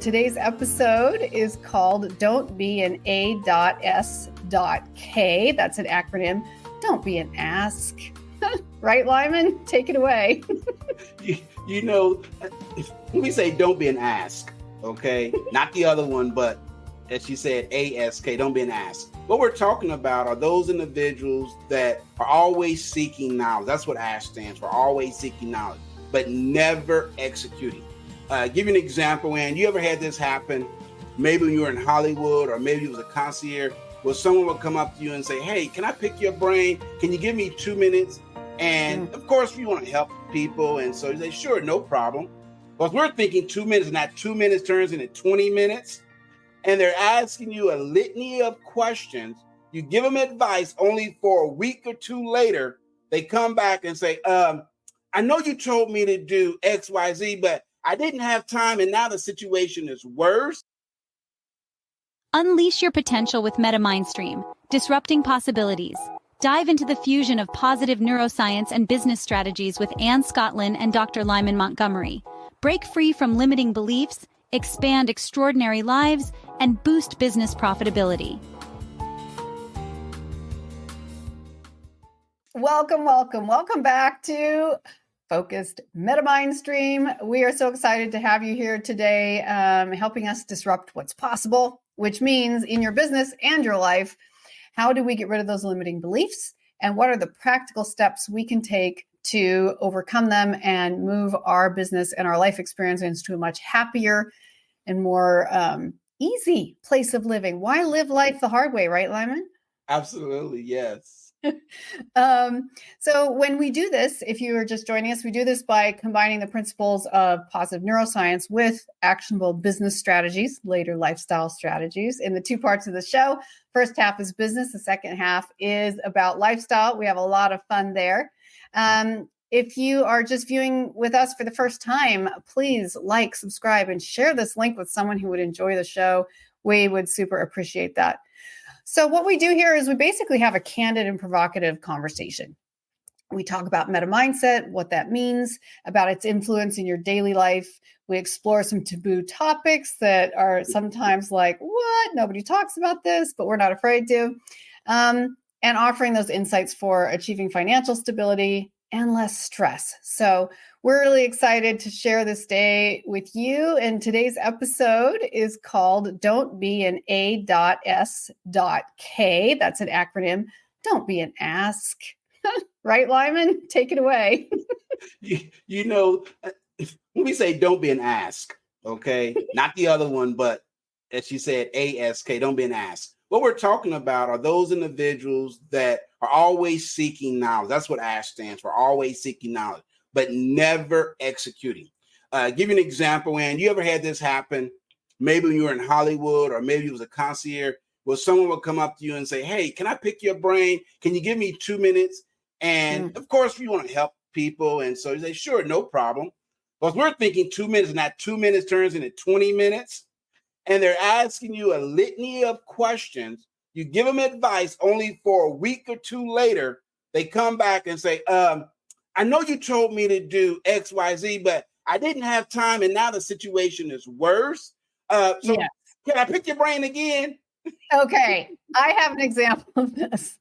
Today's episode is called Don't Be an A.S.K. That's an acronym. Don't be an ask. Right, Lyman? Take it away. Let me say don't be an ask, okay? Not the other one, but as she said, A.S.K., don't be an ask. What we're talking about are those individuals that are always seeking knowledge. That's what ASK stands for, always seeking knowledge, but never executing. Give you an example, and you ever had this happen, maybe when you were in Hollywood or maybe it was a concierge, where someone would come up to you and say, hey, can I pick your brain? Can you give me 2 minutes? And of course, we want to help people. And so you say, sure, no problem. But we're thinking 2 minutes, and that 2 minutes turns into 20 minutes. And they're asking you a litany of questions. You give them advice, only for a week or two later, they come back and say, I know you told me to do X, Y, Z, but I didn't have time, and now the situation is worse. Unleash your potential with MetaMindstream, disrupting possibilities. Dive into the fusion of positive neuroscience and business strategies with Anne Scotland and Dr. Lyman Montgomery. Break free from limiting beliefs, expand extraordinary lives, and boost business profitability. Welcome back to Focused MetaMindstream. We are so excited to have you here today, helping us disrupt what's possible, which means in your business and your life, how do we get rid of those limiting beliefs? And what are the practical steps we can take to overcome them and move our business and our life experience into a much happier and more easy place of living? Why live life the hard way, right, Lyman? Absolutely, yes. So when we do this, if you are just joining us, we do this by combining the principles of positive neuroscience with actionable business strategies, later lifestyle strategies in the two parts of the show. First half is business. The second half is about lifestyle. We have a lot of fun there. If you are just viewing with us for the first time, please like, subscribe, and share this link with someone who would enjoy the show. We would super appreciate that. So what we do here is we basically have a candid and provocative conversation. We talk about meta mindset, what that means, about its influence in your daily life. We explore some taboo topics that are sometimes like, what? Nobody talks about this, but we're not afraid to. And offering those insights for achieving financial stability and less stress. So we're really excited to share this day with you. And today's episode is called Don't Be an A.S.K. That's an acronym. Don't be an ask. Right, Lyman? Take it away. Let me say don't be an ask, okay? Not the other one, but as she said, A.S.K., don't be an ask. What we're talking about are those individuals that are always seeking knowledge. That's what ASK stands for, always seeking knowledge, but never executing. Give you an example, and you ever had this happen, maybe when you were in Hollywood or maybe it was a concierge, where someone would come up to you and say, hey, can I pick your brain? Can you give me 2 minutes? And of course, we want to help people. And so you say, sure, no problem. But we're thinking 2 minutes, and that 2 minutes turns into 20 minutes. And they're asking you a litany of questions. You give them advice, only for a week or two later, they come back and say, I know you told me to do X, Y, Z, but I didn't have time, and now the situation is worse. Can I pick your brain again? Okay, I have an example of this.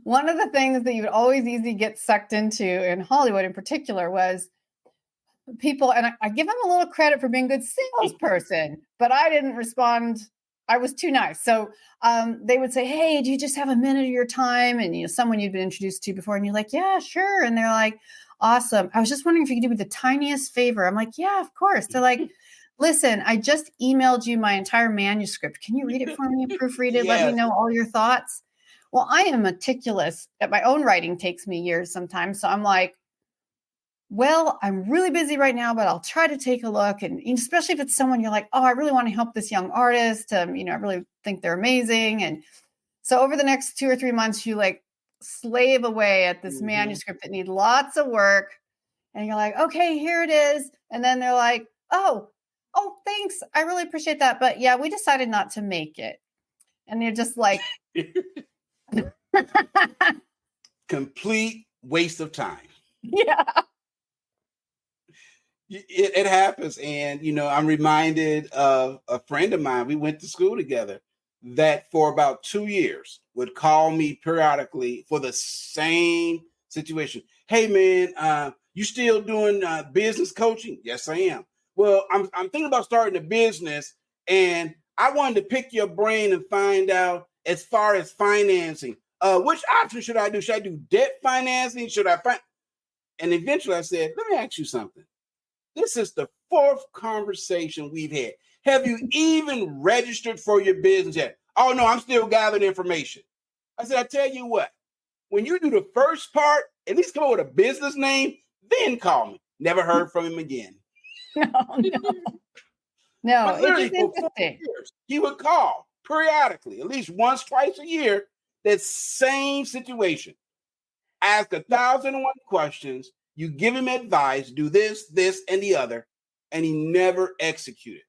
One of the things that you would always easily get sucked into in Hollywood in particular was people, and I give them a little credit for being a good salesperson, but I didn't respond. I was too nice. So they would say, hey, do you just have a minute of your time? And someone you'd been introduced to before, and you're like, yeah, sure. And they're like, awesome. I was just wondering if you could do me the tiniest favor. I'm like, yeah, of course. They're like, listen, I just emailed you my entire manuscript. Can you read it for me and proofread it? Yes. Let me know all your thoughts. Well, I am meticulous. My own writing takes me years sometimes. So I'm like, well, I'm really busy right now, but I'll try to take a look. And especially if it's someone you're like, oh, I really want to help this young artist. I really think they're amazing. And so over the next 2 or 3 months, you like slave away at this manuscript that needs lots of work. And you're like, okay, here it is. And then they're like, oh, thanks. I really appreciate that. But yeah, we decided not to make it. And you're just like, complete waste of time. Yeah. It happens. And, I'm reminded of a friend of mine. We went to school together that for about 2 years would call me periodically for the same situation. Hey, man, you still doing business coaching? Yes, I am. Well, I'm thinking about starting a business, and I wanted to pick your brain and find out as far as financing. Which option should I do? Should I do debt financing? Should I find? And eventually I said, let me ask you something. This is the fourth conversation we've had. Have you even registered for your business yet? Oh, no, I'm still gathering information. I said, I tell you what, when you do the first part, at least come up with a business name, then call me. Never heard from him again. No, But it's literally just for 4 interesting. years, he would call periodically, at least once, twice a year, that same situation. Ask 1,001 questions. You give him advice, do this, this, and the other, and he never executed.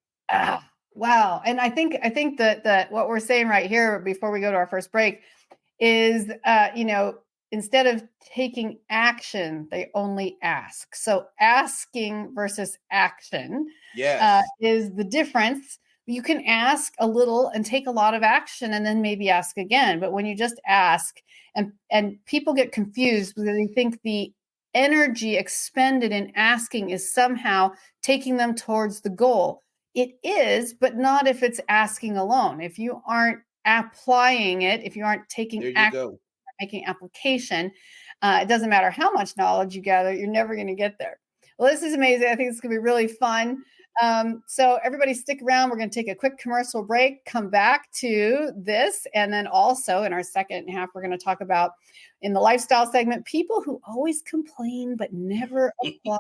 Wow. And I think that what we're saying right here before we go to our first break is, instead of taking action, they only ask. So asking versus action is the difference. You can ask a little and take a lot of action and then maybe ask again. But when you just ask, and people get confused because they think the energy expended in asking is somehow taking them towards the goal. It is, but not if it's asking alone. If you aren't applying it, if you aren't taking action, making application, it doesn't matter how much knowledge you gather, you're never going to get there. Well, this is amazing. I think it's going to be really fun. So everybody stick around. We're going to take a quick commercial break, come back to this. And then also in our second half, we're going to talk about, in the lifestyle segment, people who always complain but never apply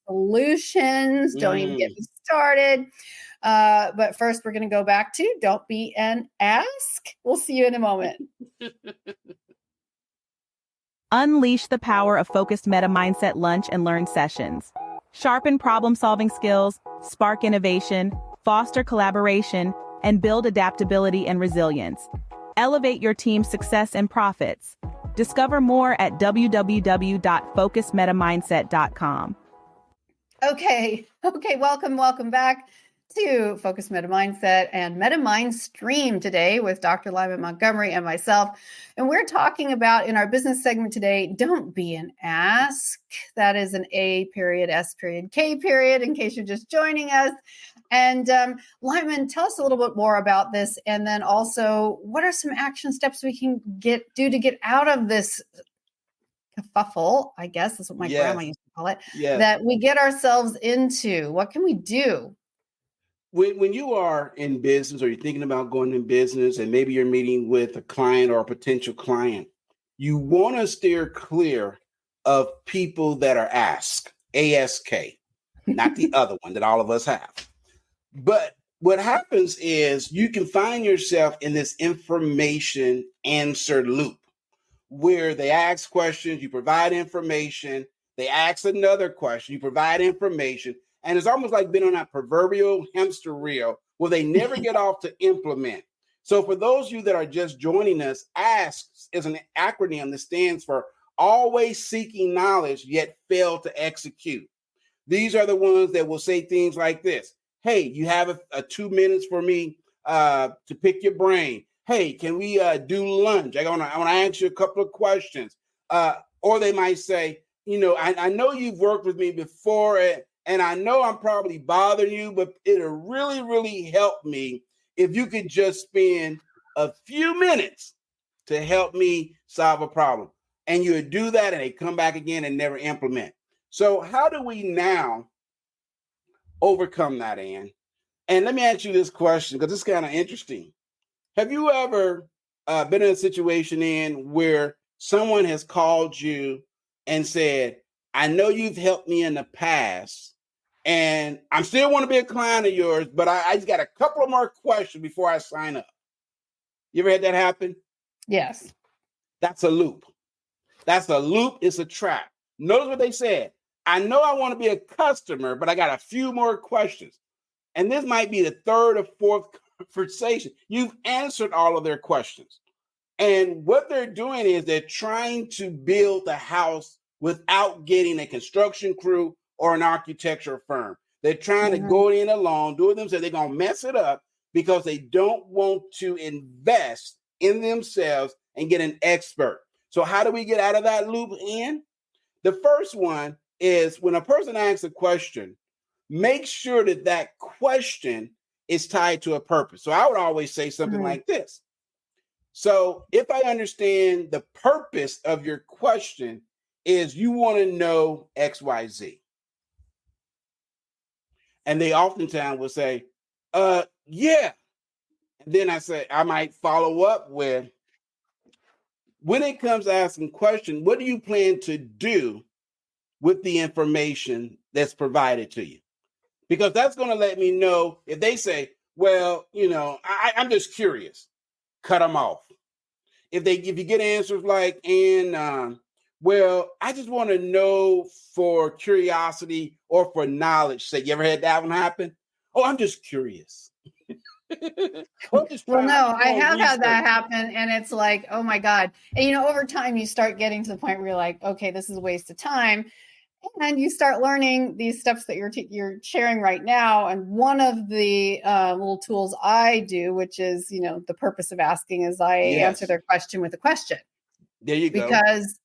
solutions. Don't even get me started. But first, we're going to go back to don't be an ask. We'll see you in a moment. Unleash the power of focused meta mindset lunch and learn sessions. Sharpen problem-solving skills, spark innovation, foster collaboration, and build adaptability and resilience. Elevate your team's success and profits. Discover more at www.focusmetamindset.com. Okay. Welcome back to Focus Meta Mindset and Meta Mind Stream today with Dr. Lyman Montgomery and myself. And we're talking about, in our business segment today, don't be an ask. That is an A period, S period, K period, in case you're just joining us. And Lyman, tell us a little bit more about this. And then also, what are some action steps we can do to get out of this kerfuffle, I guess is what my grandma used to call it, that we get ourselves into? What can we do? When you are in business or you're thinking about going in business and maybe you're meeting with a client or a potential client, you want to steer clear of people that are ASK, A-S-K, not the other one that all of us have. But what happens is you can find yourself in this information answer loop where they ask questions, you provide information, they ask another question, you provide information. And it's almost like being on that proverbial hamster wheel where they never get off to implement. So for those of you that are just joining us, ASK is an acronym that stands for always seeking knowledge, yet fail to execute. These are the ones that will say things like this. Hey, you have a 2 minutes for me to pick your brain. Hey, can we do lunch? I want to ask you a couple of questions. Or they might say, I know you've worked with me before, and I know I'm probably bothering you, but it'll really, really help me if you could just spend a few minutes to help me solve a problem. And you would do that, and they come back again and never implement. So how do we now overcome that, Ann? And let me ask you this question, because it's kind of interesting. Have you ever been in a situation, Ann, where someone has called you and said, I know you've helped me in the past, and I still want to be a client of yours, but I just got a couple of more questions before I sign up? You ever had that happen? Yes. That's a loop. It's a trap. Notice what they said. I know I want to be a customer, but I got a few more questions. And this might be the third or fourth conversation. You've answered all of their questions. And what they're doing is they're trying to build the house without getting a construction crew or an architecture firm. They're trying to Mhm. go in alone, do it themselves. They're going to mess it up because they don't want to invest in themselves and get an expert. So how do we get out of that loop in? The first one is when a person asks a question, make sure that that question is tied to a purpose. So I would always say something like this. So if I understand the purpose of your question is you want to know XYZ. And they oftentimes will say, yeah. And then I might follow up with, when it comes to asking questions, what do you plan to do with the information that's provided to you? Because that's going to let me know if they say, well, I'm just curious, cut them off. If you get answers like, well, I just want to know for curiosity or for knowledge sake. You ever had that one happen? Oh, I'm just curious. Well, no, I have had that happen, and it's like, oh my God. And over time you start getting to the point where you're like, okay, this is a waste of time. And you start learning these steps that you're sharing right now. And one of the little tools I do, which is, the purpose of asking, is I answer their question with a question. There you go. Because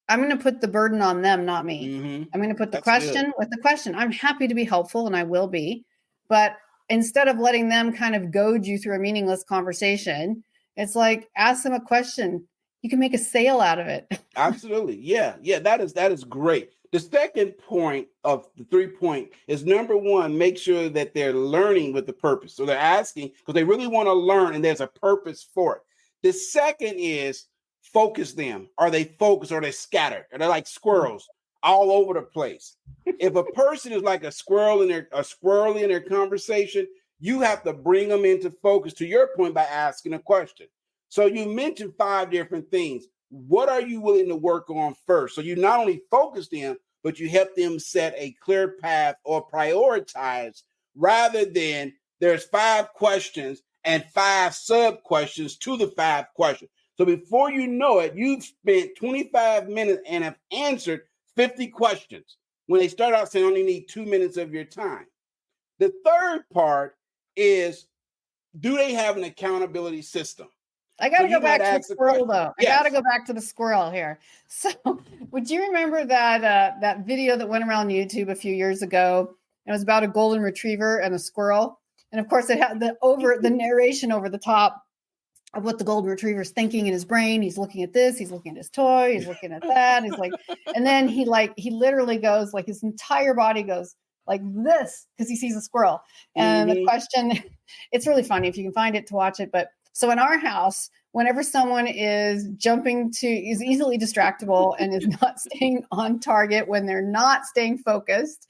I'm going to put the burden on them, not me. Mm-hmm. I'm going to put the question with the question. I'm happy to be helpful, and I will be. But instead of letting them kind of goad you through a meaningless conversation, it's like, ask them a question. You can make a sale out of it. Absolutely. Yeah. That is great. The second point of the 3-point is, number one, make sure that they're learning with the purpose. So they're asking because they really want to learn, and there's a purpose for it. The second is focus them. Are they focused? Or are they scattered? Are they like squirrels all over the place? If a person is like a squirrel in their conversation, you have to bring them into focus, to your point, by asking a question. So you mentioned 5 different things. What are you willing to work on first? So you not only focus them, but you help them set a clear path or prioritize, rather than there's 5 questions and 5 sub questions to the 5 questions. So before you know it, you've spent 25 minutes and have answered 50 questions when they start out saying only need 2 minutes of your time. The third part is, do they have an accountability system? I got to go back to the squirrel, though. I got to go back to the squirrel here. So would you remember that video that went around YouTube a few years ago? It was about a golden retriever and a squirrel. And of course, it had the narration over the top of what the golden retriever is thinking in his brain. He's looking at this, he's looking at his toy, he's looking at that. He's like, and then he literally goes, like, his entire body goes like this because he sees a squirrel. And the question, it's really funny if you can find it to watch it. But so in our house, whenever someone is easily distractible and is not staying on target, when they're not staying focused,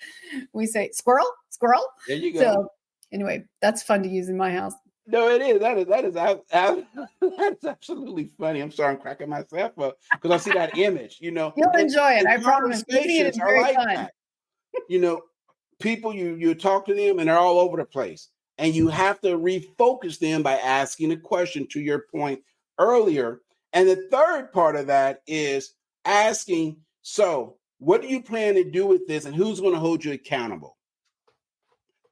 we say, squirrel, squirrel. There you go. So anyway, that's fun to use in my house. No, it is. That's absolutely funny. I'm sorry, I'm cracking myself up because I see that image. You'll enjoy it. I promise. Conversations are like that. People, you talk to them and they're all over the place, and you have to refocus them by asking a question, to your point earlier. And the third part of that is asking, so what do you plan to do with this, and who's going to hold you accountable?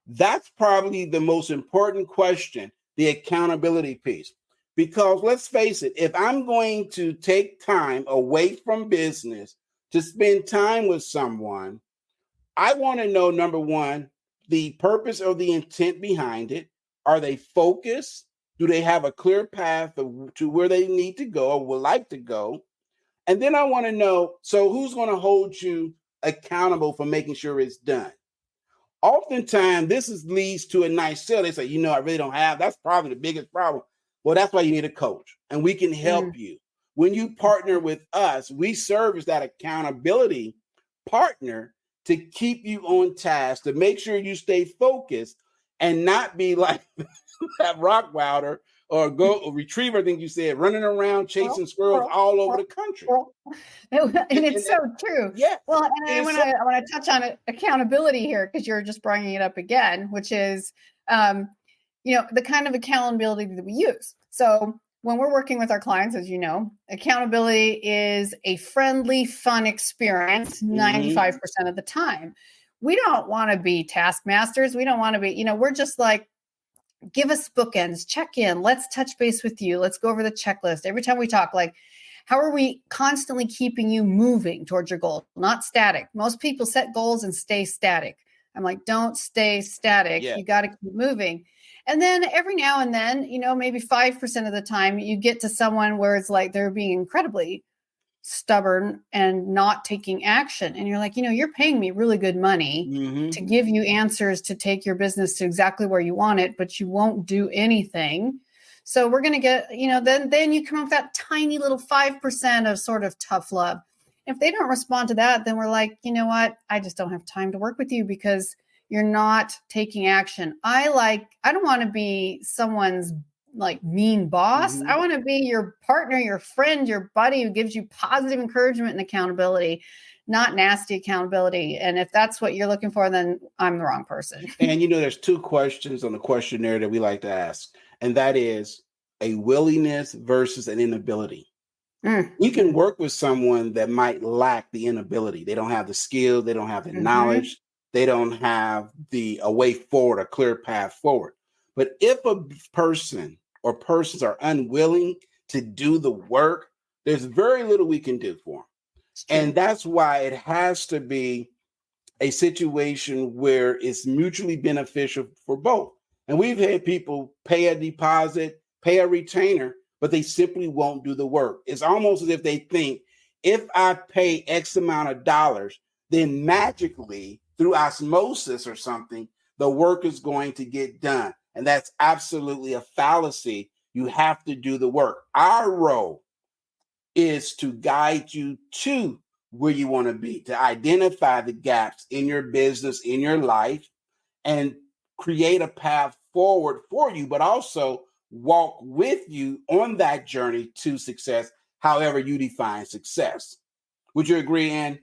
That's probably the most important question, the accountability piece. Because let's face it, if I'm going to take time away from business to spend time with someone, I want to know, number one, the purpose or the intent behind it. Are they focused? Do they have a clear path to where they need to go or would like to go? And then I want to know, so who's going to hold you accountable for making sure it's done? Oftentimes, leads to a nice sale. They say, I really don't have. That's probably the biggest problem. Well, that's why you need a coach, and we can help you. When you partner with us, we serve as that accountability partner to keep you on task, to make sure you stay focused and not be like that rock wilder or retriever, I think you said, running around chasing squirrels all over the country. And it's so true. Yeah. Well, and I want to touch on accountability here, because you're just bringing it up again, which is, the kind of accountability that we use. So when we're working with our clients, as you know, accountability is a friendly, fun experience 95% of the time. We don't want to be taskmasters. We don't want to be, we're just like, give us bookends, check in, let's touch base with you. Let's go over the checklist. Every time we talk, like, how are we constantly keeping you moving towards your goal, not static? Most people set goals and stay static. I'm like, don't stay static. Yeah. You got to keep moving. And then every now and then, maybe 5% of the time you get to someone where it's like they're being incredibly stubborn and not taking action. And you're like, you're paying me really good money to give you answers to take your business to exactly where you want it, but you won't do anything. So we're going to get, then you come up with that tiny little 5% of sort of tough love. If they don't respond to that, then we're like, you know what? I just don't have time to work with you because you're not taking action. I don't want to be someone's like mean boss. I want to be your partner, your friend, your buddy who gives you positive encouragement and accountability, not nasty accountability. And if that's what you're looking for, then I'm the wrong person. And there's 2 questions on the questionnaire that we like to ask, and that is a willingness versus an inability. You can work with someone that might lack the inability. They don't have the skill, they don't have the knowledge, they don't have a way forward, a clear path forward. But if a person or persons are unwilling to do the work, there's very little we can do for them. And that's why it has to be a situation where it's mutually beneficial for both. And we've had people pay a deposit, pay a retainer, but they simply won't do the work. It's almost as if they think, if I pay X amount of dollars, then magically through osmosis or something, the work is going to get done. And that's absolutely a fallacy. You have to do the work. Our role is to guide you to where you want to be, to identify the gaps in your business, in your life, and create a path forward for you, but also walk with you on that journey to success, however you define success. Would you agree, Ann?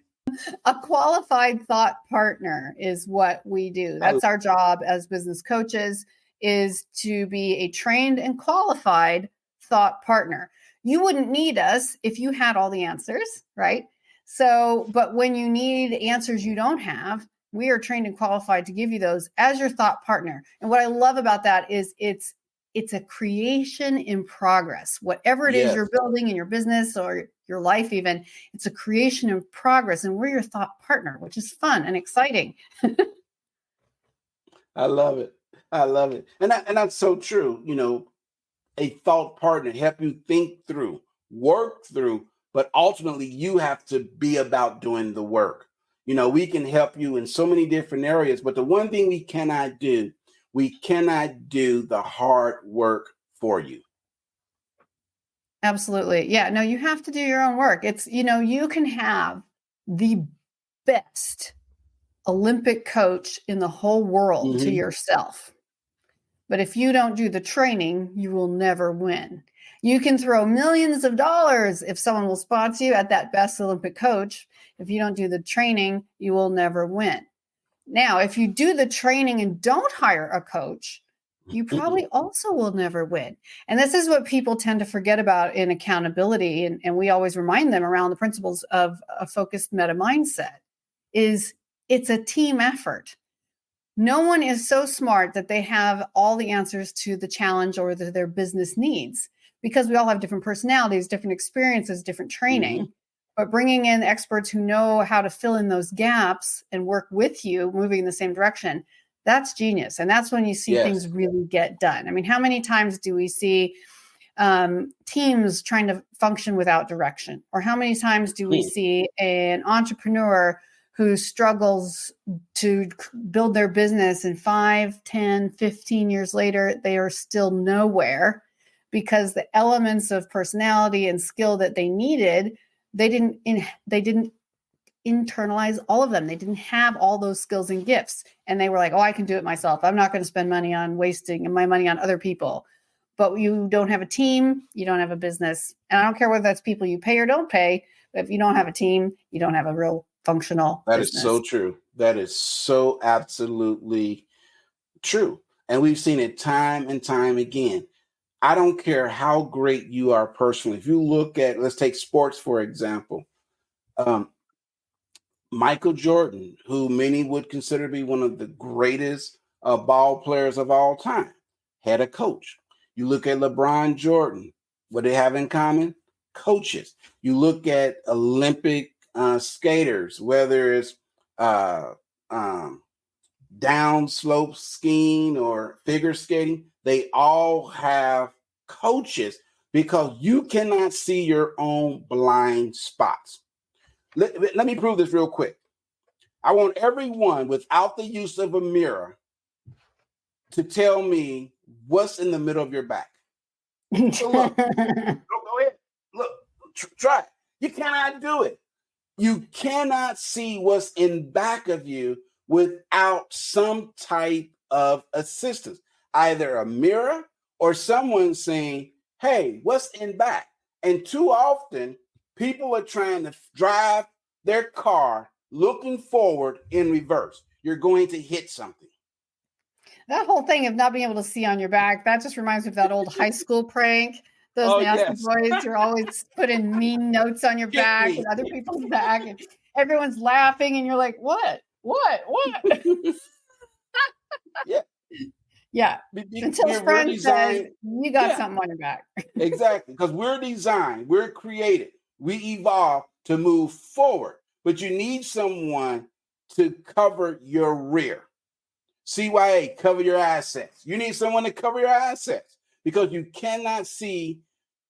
A qualified thought partner is what we do. That's our job as business coaches, is to be a trained and qualified thought partner. You wouldn't need us if you had all the answers, right? So, but when you need answers you don't have, we are trained and qualified to give you those as your thought partner. And what I love about that is it's a creation in progress. Whatever it is you're building in your business or your life even, it's a creation in progress. And we're your thought partner, which is fun and exciting. I love it. I love it. And that's so true. A thought partner help you think through, work through, but ultimately you have to be about doing the work. We can help you in so many different areas, but the one thing we cannot do the hard work for you. Absolutely. Yeah, no, you have to do your own work. It's, you can have the best Olympic coach in the whole world to yourself. But if you don't do the training, you will never win. You can throw millions of dollars if someone will sponsor you at that best Olympic coach. If you don't do the training, you will never win. Now, if you do the training and don't hire a coach, you probably also will never win. And this is what people tend to forget about in accountability. And we always remind them around the principles of a focused meta mindset is it's a team effort. No one is so smart that they have all the answers to the challenge or their business needs, because we all have different personalities, different experiences, different training. But bringing in experts who know how to fill in those gaps and work with you, moving in the same direction, that's genius. And that's when you see things really get done. I mean, how many times do we see teams trying to function without direction? Or how many times do we see an entrepreneur who struggles to build their business and 5, 10, 15 years later, they are still nowhere because the elements of personality and skill that they needed, they didn't internalize all of them. They didn't have all those skills and gifts. And they were like, oh, I can do it myself. I'm not going to spend money on wasting my money on other people. But you don't have a team, you don't have a business. And I don't care whether that's people you pay or don't pay, but if you don't have a team, you don't have a real functional business. That is so true. That is so absolutely true. And we've seen it time and time again. I don't care how great you are personally. If you look at, let's take sports, for example. Michael Jordan, who many would consider to be one of the greatest ball players of all time, had a coach. You look at LeBron Jordan, what they have in common? Coaches. You look at Olympic skaters, whether it's down slope skiing or figure skating, they all have coaches because you cannot see your own blind spots. Let me prove this real quick. I want everyone, without the use of a mirror, to tell me what's in the middle of your back. So look, go ahead. Look, try it. You cannot do it. You cannot see what's in back of you without some type of assistance, either a mirror or someone saying, hey, what's in back? And too often, people are trying to drive their car looking forward in reverse. You're going to hit something. That whole thing of not being able to see on your back, that just reminds me of that old high school prank. Those nasty boys are always putting mean notes on your back and other people's back, and everyone's laughing, and you're like, what? Yeah. Yeah. Until friend says, you got something on your back. Exactly. Because we're designed, we're created, we evolved to move forward, but you need someone to cover your rear. CYA, cover your assets. You need someone to cover your assets because you cannot see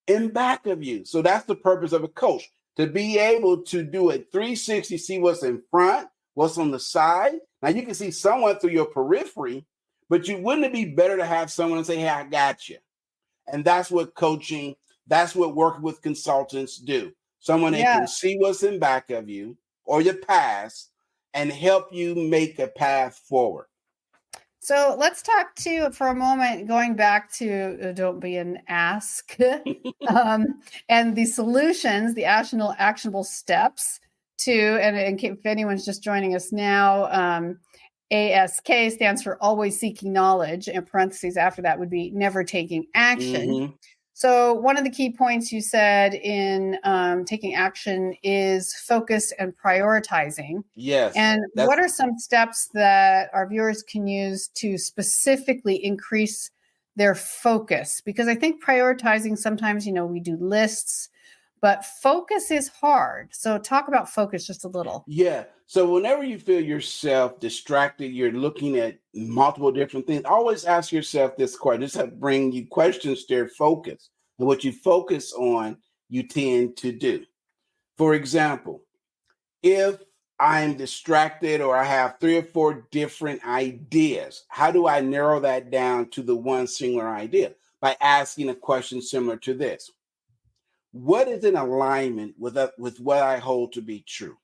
in back of you. So that's the purpose of a coach, to be able to do a 360, see what's in front, what's on the side. Now you can see somewhat through your periphery, but wouldn't it be better to have someone say, hey, I got you? And that's what coaching, that's what working with consultants do. Someone that can see what's in back of you or your past and help you make a path forward. So let's talk for a moment, going back to don't be an ask and the solutions, the actionable steps to, and if anyone's just joining us now, ASK stands for always seeking knowledge, and parentheses after that would be never taking action. Mm-hmm. So one of the key points you said in taking action is focus and prioritizing. Yes. And what are some steps that our viewers can use to specifically increase their focus? Because I think prioritizing, sometimes, we do lists, but focus is hard. So talk about focus just a little. Yeah. So whenever you feel yourself distracted, you're looking at multiple different things, always ask yourself this question. This will bring you questions to your focus. And what you focus on, you tend to do. For example, if I'm distracted or I have 3 or 4 different ideas, how do I narrow that down to the one singular idea? By asking a question similar to this. What is in alignment with what I hold to be true?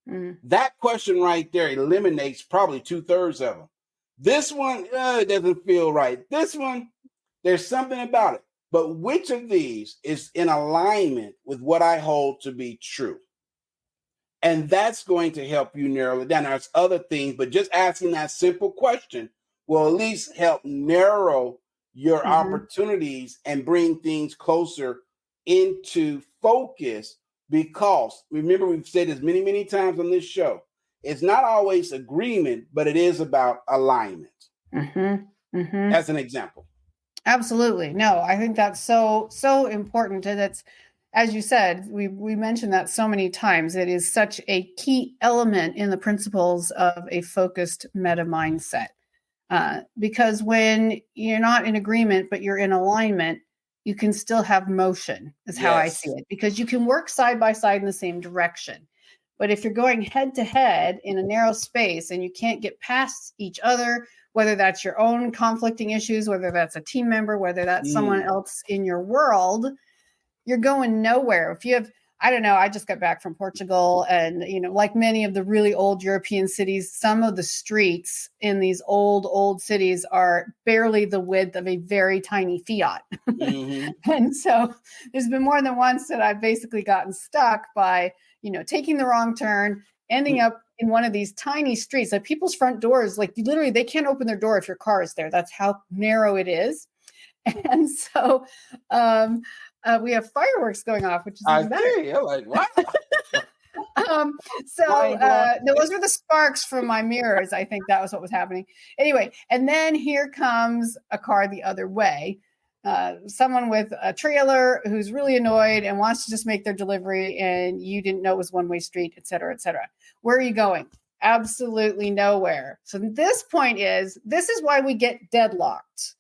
Mm-hmm. That question right there eliminates probably 2/3 of them. This one, it doesn't feel right. This one, there's something about it. But which of these is in alignment with what I hold to be true? And that's going to help you narrow it down. There's other things, but just asking that simple question will at least help narrow your opportunities and bring things closer into focus. Because remember, we've said this many, many times on this show, it's not always agreement, but it is about alignment. As an example. Absolutely. No, I think that's so important. And that's, as you said, we mentioned that so many times. It is such a key element in the principles of a focused meta mindset. Because when you're not in agreement, but you're in alignment, you can still have motion, is how I see it, because you can work side by side in the same direction. But if you're going head to head in a narrow space and you can't get past each other, whether that's your own conflicting issues, whether that's a team member, whether that's someone else in your world, you're going nowhere. If you have, I don't know, I just got back from Portugal, and, like many of the really old European cities, some of the streets in these old cities are barely the width of a very tiny Fiat. And so there's been more than once that I've basically gotten stuck by, taking the wrong turn, ending up in one of these tiny streets. Like people's front doors, like literally they can't open their door if your car is there. That's how narrow it is. And so we have fireworks going off, which is I even better. see. I'm like, what? No, those were the sparks from my mirrors. I think that was what was happening. Anyway, and then here comes a car the other way. Someone with a trailer who's really annoyed and wants to just make their delivery, and you didn't know it was one-way street, et cetera, et cetera. Where are you going? Absolutely nowhere. So this is why we get deadlocked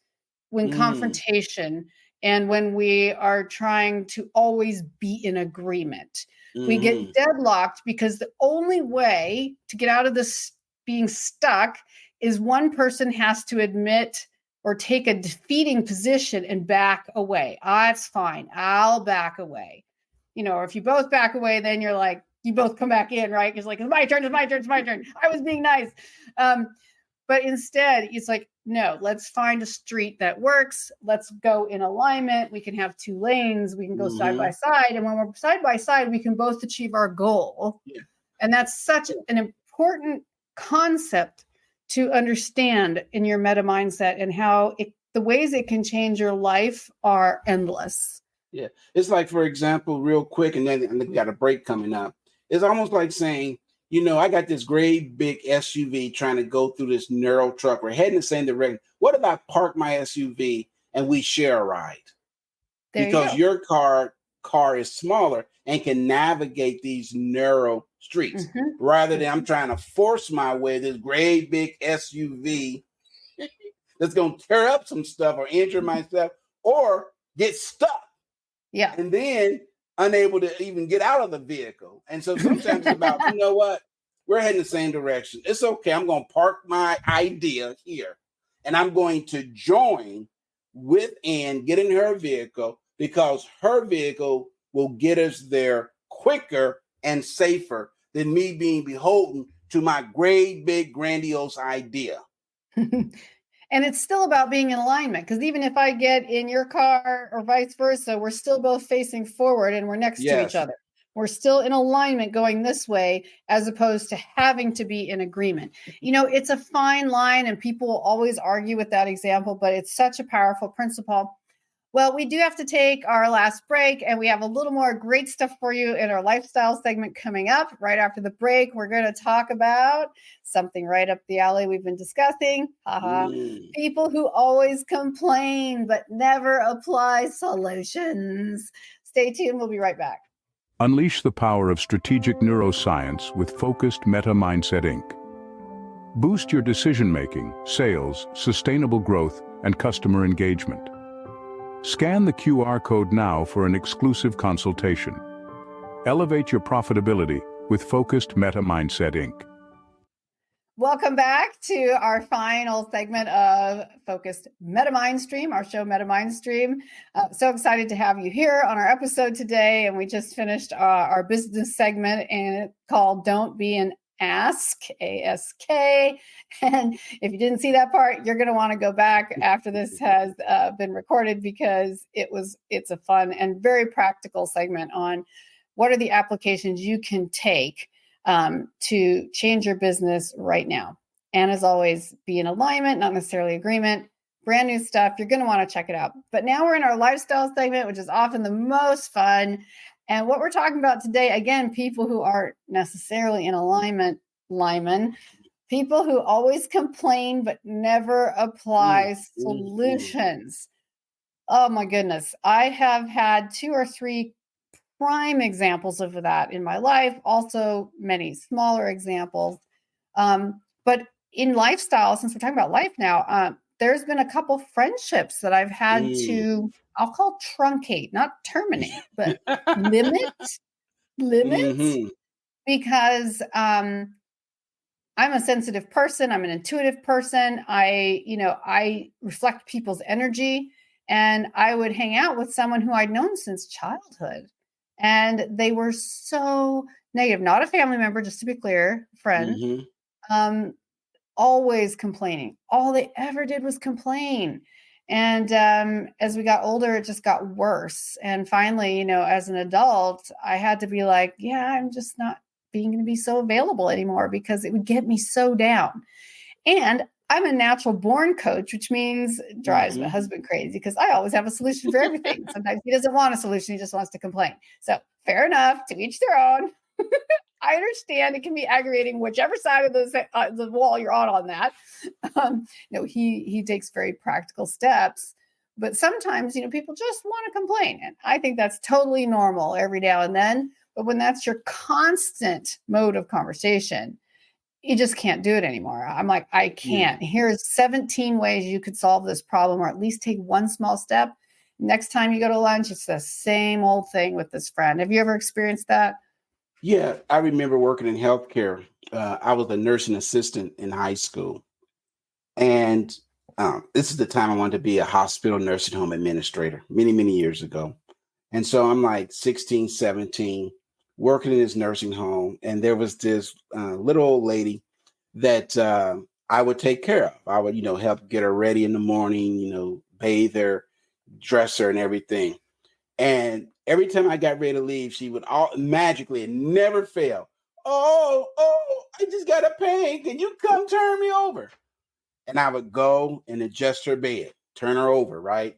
when confrontation and when we are trying to always be in agreement. We get deadlocked because the only way to get out of this being stuck is one person has to admit or take a defeating position and back away. It's fine. I'll back away. Or if you both back away, then you're like, you both come back in, right? It's like, it's my turn. I was being nice. But instead, it's like, no, let's find a street that works. Let's go in alignment. We can have 2 lanes. We can go side by side. And when we're side by side, we can both achieve our goal. Yeah. And that's such an important concept to understand in your meta mindset, and how the ways it can change your life are endless. Yeah. It's like, for example, real quick, and then we got a break coming up. It's almost like saying, I got this great big SUV trying to go through this narrow truck. We're heading the same direction. What if I park my SUV and we share a ride? Because your car is smaller and can navigate these narrow streets, rather than I'm trying to force my way this great big SUV that's going to tear up some stuff or injure myself or get stuck. Yeah. And then unable to even get out of the vehicle. And so sometimes it's about, you know what? We're heading the same direction. It's okay. I'm going to park my idea here, and I'm going to join with Ann, get in her vehicle, because her vehicle will get us there quicker and safer than me being beholden to my great, big, grandiose idea. And it's still about being in alignment, because even if I get in your car or vice versa, we're still both facing forward and we're next to each other. We're still in alignment going this way, as opposed to having to be in agreement. It's a fine line, and people will always argue with that example, but it's such a powerful principle. Well, we do have to take our last break, and we have a little more great stuff for you in our lifestyle segment coming up. Right after the break, we're going to talk about something right up the alley we've been discussing. People who always complain but never apply solutions. Stay tuned. We'll be right back. Unleash the power of strategic neuroscience with Focused Meta Mindset Inc. Boost your decision-making, sales, sustainable growth, and customer engagement. Scan the QR code now for an exclusive consultation. Elevate your profitability with Focused Meta Mindset Inc. Welcome back to our final segment of Focused Meta Mindstream, our show Meta Mindstream. So excited to have you here on our episode today. And we just finished our business segment, and it's called Don't Be an Ask, ASK. And if you didn't see that part, you're going to want to go back after this has been recorded, because it's a fun and very practical segment on what are the applications you can take to change your business right now. And as always, be in alignment, not necessarily agreement. Brand new stuff. You're going to want to check it out. But now we're in our lifestyle segment, which is often the most fun. And what we're talking about today, again, people who aren't necessarily in alignment, Lyman, people who always complain but never apply solutions. Oh my goodness. I have had 2 or 3 prime examples of that in my life, also many smaller examples. But in lifestyle, since we're talking about life now, there's been a couple friendships that I've had to, I'll call truncate, not terminate, but limit, because I'm a sensitive person. I'm an intuitive person. I reflect people's energy, and I would hang out with someone who I'd known since childhood. And they were so negative, not a family member, just to be clear, friend, always complaining. All they ever did was complain. And as we got older, it just got worse. And finally, as an adult, I had to be like, yeah, I'm just not going to be so available anymore, because it would get me so down. And I'm a natural born coach, which means it drives my husband crazy because I always have a solution for everything. Sometimes he doesn't want a solution. He just wants to complain. So fair enough, to each their own. I understand it can be aggravating, whichever side of the wall you're on that. He takes very practical steps, but sometimes, people just want to complain. And I think that's totally normal every now and then. But when that's your constant mode of conversation, you just can't do it anymore. I'm like, I can't. Here's 17 ways you could solve this problem, or at least take one small step. Next time you go to lunch, it's the same old thing with this friend. Have you ever experienced that? Yeah, I remember working in healthcare. I was a nursing assistant in high school. And this is the time I wanted to be a hospital nursing home administrator many, many years ago. And so I'm like 16, 17, working in this nursing home. And there was this little old lady that I would take care of. I would, help get her ready in the morning, bathe her, dress her and everything. And every time I got ready to leave, she would magically, it never fail. Oh, I just got a pain. Can you come turn me over? And I would go and adjust her bed, turn her over, right?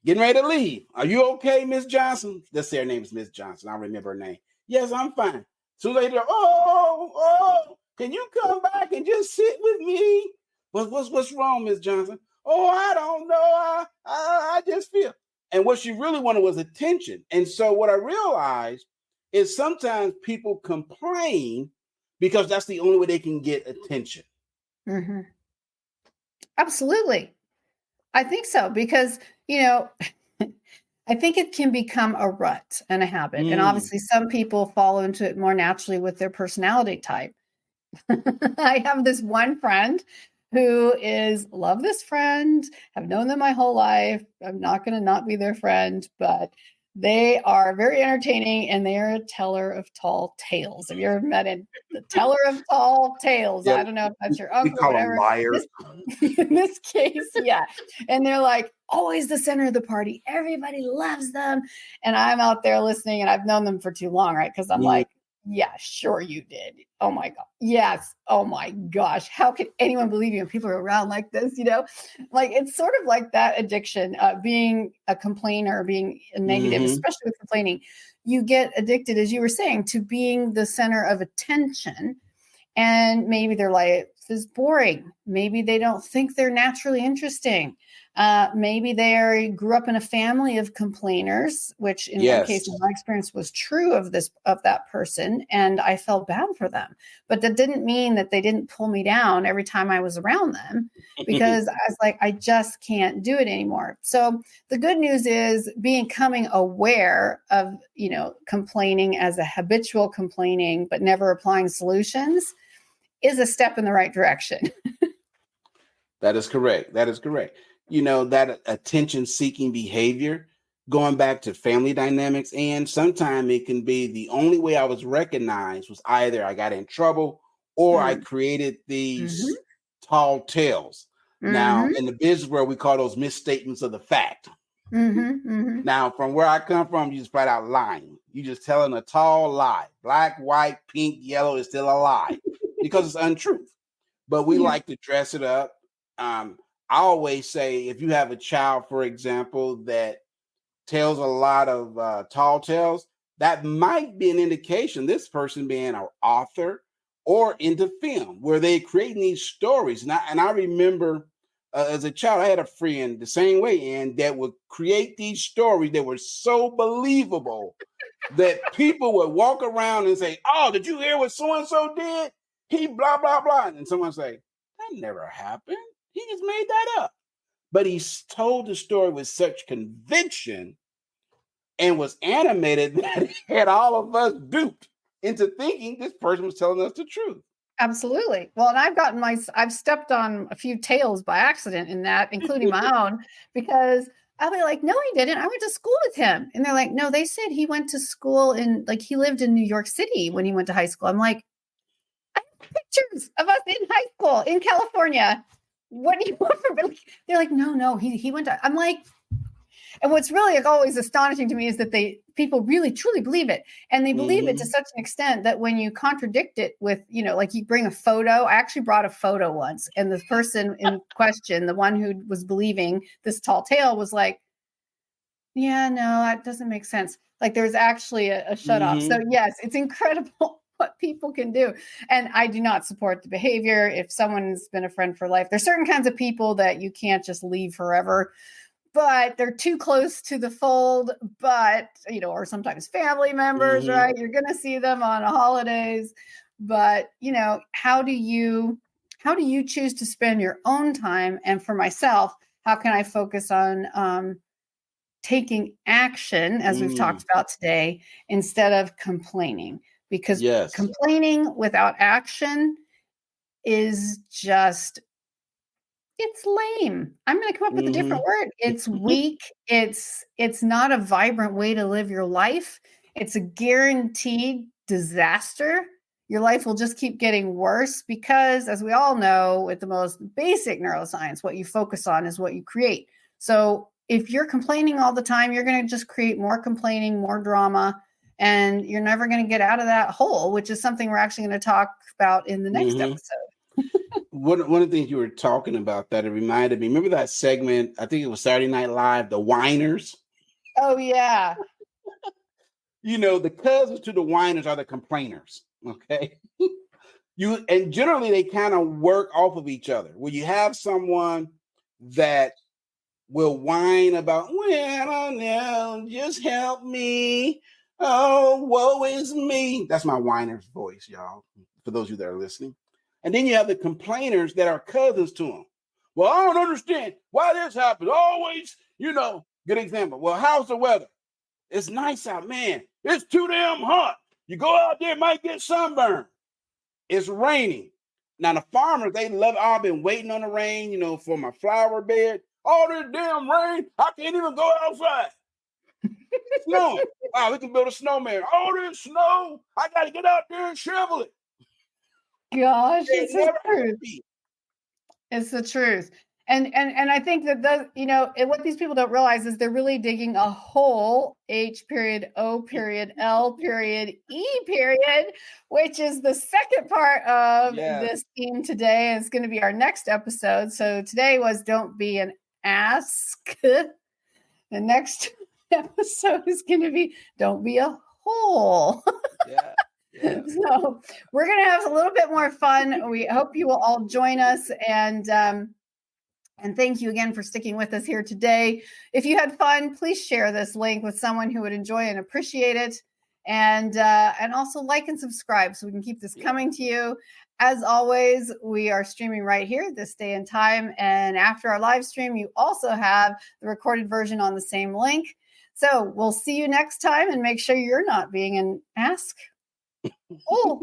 Getting ready to leave. Are you okay, Miss Johnson? Let's say her name is Miss Johnson. I remember her name. Yes, I'm fine. So later, can you come back and just sit with me? What's wrong, Miss Johnson? Oh, I don't know. I just feel. And what she really wanted was attention. And so what I realized is sometimes people complain because that's the only way they can get attention. Mm-hmm. Absolutely. I think so, because, I think it can become a rut and a habit. And obviously some people fall into it more naturally with their personality type. I have this one friend who love this friend, have known them my whole life. I'm not going to not be their friend, but they are very entertaining and they are a teller of tall tales. Have you ever met the teller of tall tales? Yep. I don't know if that's your uncle or whatever. Liars. In this case, yeah. And they're like always the center of the party. Everybody loves them. And I'm out there listening and I've known them for too long, right? Because I'm like, yeah, sure you did. Oh my God. Yes. Oh my gosh. How could anyone believe you when people are around like this? Like it's sort of like that addiction, being a complainer, being a negative, especially with complaining. You get addicted, as you were saying, to being the center of attention. And maybe their life is boring. Maybe they don't think they're naturally interesting. Maybe they grew up in a family of complainers, which in one case, in my experience, was true of that person. And I felt bad for them. But that didn't mean that they didn't pull me down every time I was around them, because I was like, I just can't do it anymore. So the good news is becoming aware of, complaining as a habitual complaining, but never applying solutions is a step in the right direction. That is correct. That attention-seeking behavior, going back to family dynamics, and sometimes it can be the only way I was recognized was either I got in trouble or I created these tall tales. Now, in the business world, we call those misstatements of the fact. Now, from where I come from, you just flat out lying. You just telling a tall lie. Black, white, pink, yellow is still a lie because it's untruth. But we like to dress it up. I always say, if you have a child, for example, that tells a lot of tall tales, that might be an indication this person being an author or into film, where they creating these stories. And I remember as a child, I had a friend the same way, and that would create these stories that were so believable that people would walk around and say, "Oh, did you hear what so-and-so did? He blah, blah, blah." And someone say, "That never happened. He just made that up." But he told the story with such conviction and was animated that it had all of us duped into thinking this person was telling us the truth. Absolutely. Well, and I've stepped on a few tails by accident in that, including my own, because I'll be like, "No, he didn't. I went to school with him." And they're like, "No, they said he went to school he lived in New York City when he went to high school." I'm like, "I have pictures of us in high school in California. What do you want from me?" They're like, no, he went to," I'm like, And what's really like always astonishing to me is that people really truly believe it. And they believe it to such an extent that when you contradict it with, like you bring a photo, I actually brought a photo once, and the person in question, the one who was believing this tall tale, was like, yeah, no, that doesn't make sense. Like there's actually a shut off. So yes, it's incredible what people can do. And I do not support the behavior. If someone's been a friend for life, there's certain kinds of people that you can't just leave forever, but they're too close to the fold, but, or sometimes family members, right? You're going to see them on holidays, but, how do you choose to spend your own time? And for myself, how can I focus on, taking action, as we've talked about today, instead of complaining? Because complaining without action is just, it's lame. I'm going to come up with a different word. It's weak. It's not a vibrant way to live your life. It's a guaranteed disaster. Your life will just keep getting worse because, as we all know, with the most basic neuroscience, what you focus on is what you create. So if you're complaining all the time, you're going to just create more complaining, more drama, and you're never going to get out of that hole, which is something we're actually going to talk about in the next episode. One of the things you were talking about that it reminded me, remember that segment, I think it was Saturday Night Live, the whiners? Oh, yeah. The cousins to the whiners are the complainers, okay? And generally they kind of work off of each other. Where you have someone that will whine about, well, no, just help me. Oh, woe is me. That's my whiner's voice, y'all, for those of you that are listening. And then you have the complainers that are cousins to them. Well, I don't understand why this happens. Always, good example. Well, how's the weather? It's nice out, man. It's too damn hot. You go out there, might get sunburned. It's raining. Now, the farmers, they love it. I've been waiting on the rain, for my flower bed. All this damn rain, I can't even go outside. Snowing. Wow, we can build a snowman. All this snow, I got to get out there and shovel it. Gosh, it's the truth. It's the truth. And I think that what these people don't realize is they're really digging a hole, H period, O period, L period, E period, which is the second part of this theme today. And it's going to be our next episode. So today was Don't Be an Ask. The next episode is going to be Don't Be a Hole. Yeah. So we're going to have a little bit more fun. We hope you will all join us. And thank you again for sticking with us here today. If you had fun, please share this link with someone who would enjoy and appreciate it. And also like and subscribe so we can keep this coming to you. As always, we are streaming right here this day and time. And after our live stream, you also have the recorded version on the same link. So we'll see you next time, and make sure you're not being an ask. Oh.